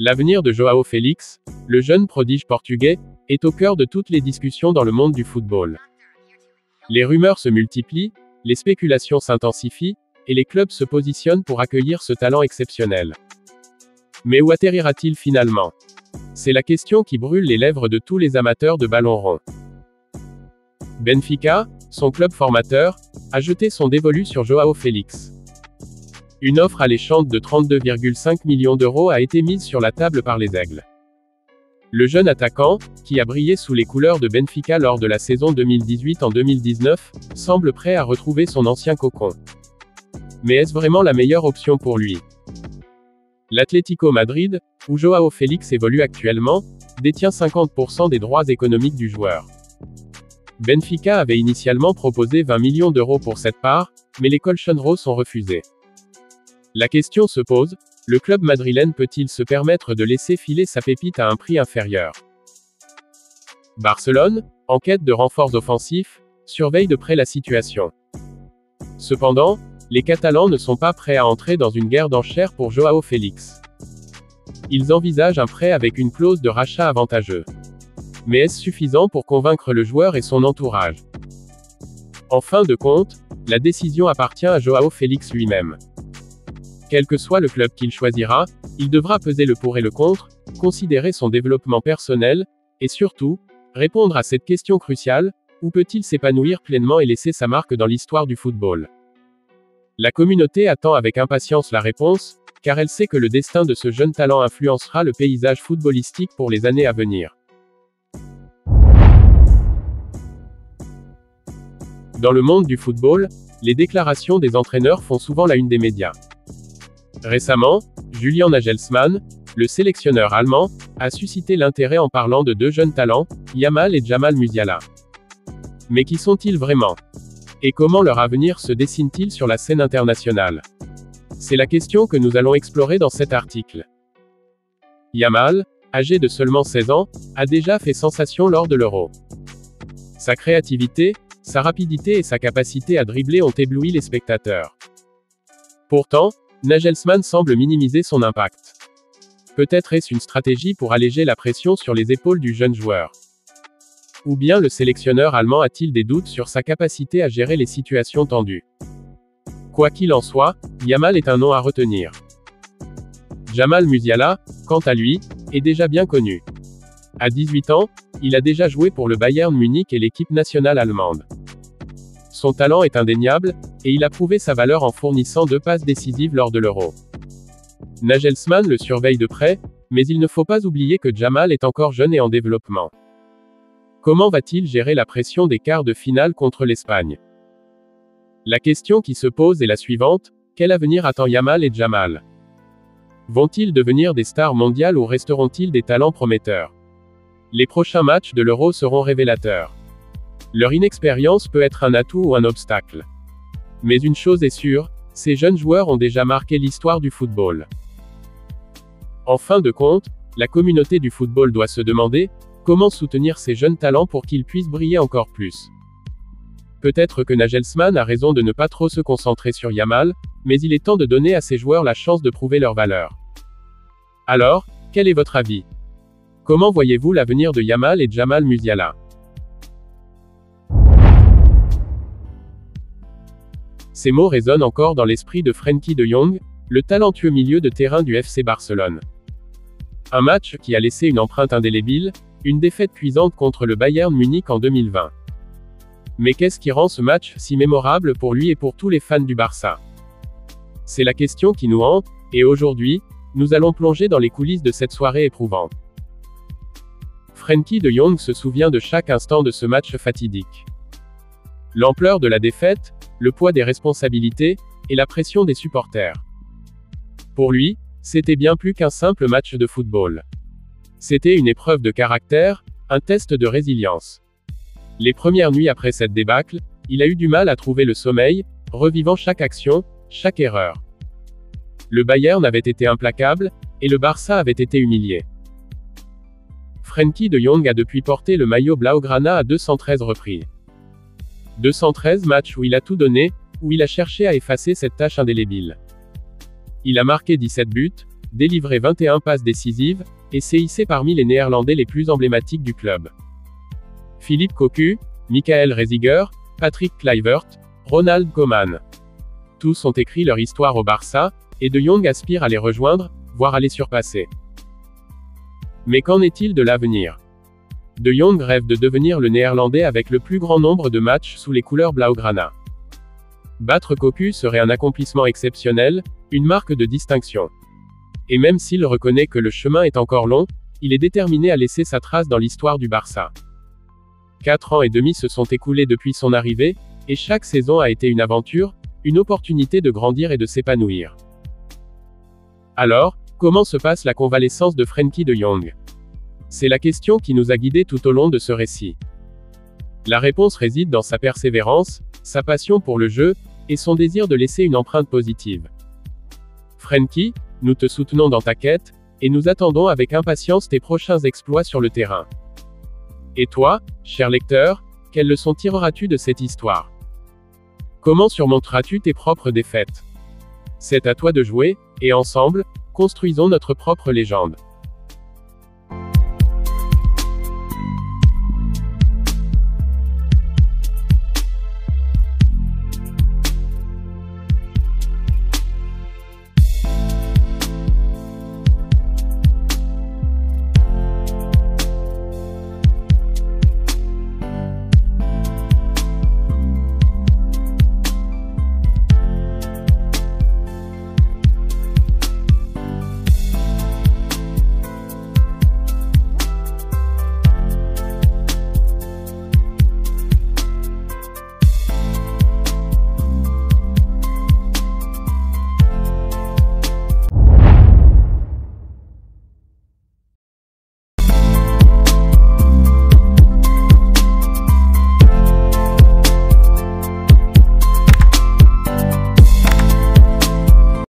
L'avenir de João Félix, le jeune prodige portugais, est au cœur de toutes les discussions dans le monde du football. Les rumeurs se multiplient, les spéculations s'intensifient, et les clubs se positionnent pour accueillir ce talent exceptionnel. Mais où atterrira-t-il finalement? C'est la question qui brûle les lèvres de tous les amateurs de ballon rond. Benfica, son club formateur, a jeté son dévolu sur João Félix. Une offre alléchante de 32,5 millions d'euros a été mise sur la table par les Aigles. Le jeune attaquant, qui a brillé sous les couleurs de Benfica lors de la saison 2018 en 2019, semble prêt à retrouver son ancien cocon. Mais est-ce vraiment la meilleure option pour lui? L'Atlético Madrid, où João Félix évolue actuellement, détient 50% des droits économiques du joueur. Benfica avait initialement proposé 20 millions d'euros pour cette part, mais les Colchoneiros ont refusé. La question se pose, le club madrilène peut-il se permettre de laisser filer sa pépite à un prix inférieur? Barcelone, en quête de renforts offensifs, surveille de près la situation. Cependant, les Catalans ne sont pas prêts à entrer dans une guerre d'enchères pour João Félix. Ils envisagent un prêt avec une clause de rachat avantageuse. Mais est-ce suffisant pour convaincre le joueur et son entourage? En fin de compte, la décision appartient à João Félix lui-même. Quel que soit le club qu'il choisira, il devra peser le pour et le contre, considérer son développement personnel, et surtout, répondre à cette question cruciale, où peut-il s'épanouir pleinement et laisser sa marque dans l'histoire du football? La communauté attend avec impatience la réponse, car elle sait que le destin de ce jeune talent influencera le paysage footballistique pour les années à venir. Dans le monde du football, les déclarations des entraîneurs font souvent la une des médias. Récemment, Julian Nagelsmann, le sélectionneur allemand, a suscité l'intérêt en parlant de deux jeunes talents, Yamal et Jamal Musiala. Mais qui sont-ils vraiment? Et comment leur avenir se dessine-t-il sur la scène internationale? C'est la question que nous allons explorer dans cet article. Yamal, âgé de seulement 16 ans, a déjà fait sensation lors de l'Euro. Sa créativité, sa rapidité et sa capacité à dribbler ont ébloui les spectateurs. Pourtant, Nagelsmann semble minimiser son impact. Peut-être est-ce une stratégie pour alléger la pression sur les épaules du jeune joueur? Ou bien le sélectionneur allemand a-t-il des doutes sur sa capacité à gérer les situations tendues? Quoi qu'il en soit, Yamal est un nom à retenir. Jamal Musiala, quant à lui, est déjà bien connu. À 18 ans, il a déjà joué pour le Bayern Munich et l'équipe nationale allemande. Son talent est indéniable, et il a prouvé sa valeur en fournissant 2 passes décisives lors de l'Euro. Nagelsmann le surveille de près, mais il ne faut pas oublier que Jamal est encore jeune et en développement. Comment va-t-il gérer la pression des quarts de finale contre l'Espagne? La question qui se pose est la suivante, quel avenir attend Yamal et Jamal? Vont-ils devenir des stars mondiales ou resteront-ils des talents prometteurs? Les prochains matchs de l'Euro seront révélateurs. Leur inexpérience peut être un atout ou un obstacle. Mais une chose est sûre, ces jeunes joueurs ont déjà marqué l'histoire du football. En fin de compte, la communauté du football doit se demander, comment soutenir ces jeunes talents pour qu'ils puissent briller encore plus? Peut-être que Nagelsmann a raison de ne pas trop se concentrer sur Yamal, mais il est temps de donner à ces joueurs la chance de prouver leur valeur. Alors, quel est votre avis? Comment voyez-vous l'avenir de Yamal et Jamal Musiala? Ces mots résonnent encore dans l'esprit de Frenkie de Jong, le talentueux milieu de terrain du FC Barcelone. Un match qui a laissé une empreinte indélébile, une défaite cuisante contre le Bayern Munich en 2020. Mais qu'est-ce qui rend ce match si mémorable pour lui et pour tous les fans du Barça? C'est la question qui nous hante, et aujourd'hui, nous allons plonger dans les coulisses de cette soirée éprouvante. Frenkie de Jong se souvient de chaque instant de ce match fatidique. L'ampleur de la défaite, le poids des responsabilités, et la pression des supporters. Pour lui, c'était bien plus qu'un simple match de football. C'était une épreuve de caractère, un test de résilience. Les premières nuits après cette débâcle, il a eu du mal à trouver le sommeil, revivant chaque action, chaque erreur. Le Bayern avait été implacable, et le Barça avait été humilié. Frenkie de Jong a depuis porté le maillot Blaugrana à 213 reprises. 213 matchs où il a tout donné, où il a cherché à effacer cette tâche indélébile. Il a marqué 17 buts, délivré 21 passes décisives, et s'est hissé parmi les Néerlandais les plus emblématiques du club. Philippe Cocu, Michael Reiziger, Patrick Kluivert, Ronald Koeman. Tous ont écrit leur histoire au Barça, et De Jong aspire à les rejoindre, voire à les surpasser. Mais qu'en est-il de l'avenir? De Jong rêve de devenir le Néerlandais avec le plus grand nombre de matchs sous les couleurs Blaugrana. Battre Cocu serait un accomplissement exceptionnel, une marque de distinction. Et même s'il reconnaît que le chemin est encore long, il est déterminé à laisser sa trace dans l'histoire du Barça. 4 ans et demi se sont écoulés depuis son arrivée, et chaque saison a été une aventure, une opportunité de grandir et de s'épanouir. Alors, comment se passe la convalescence de Frenkie de Jong? C'est la question qui nous a guidés tout au long de ce récit. La réponse réside dans sa persévérance, sa passion pour le jeu, et son désir de laisser une empreinte positive. Frenkie, nous te soutenons dans ta quête, et nous attendons avec impatience tes prochains exploits sur le terrain. Et toi, cher lecteur, quelle leçon tireras-tu de cette histoire? Comment surmonteras-tu tes propres défaites? C'est à toi de jouer, et ensemble, construisons notre propre légende.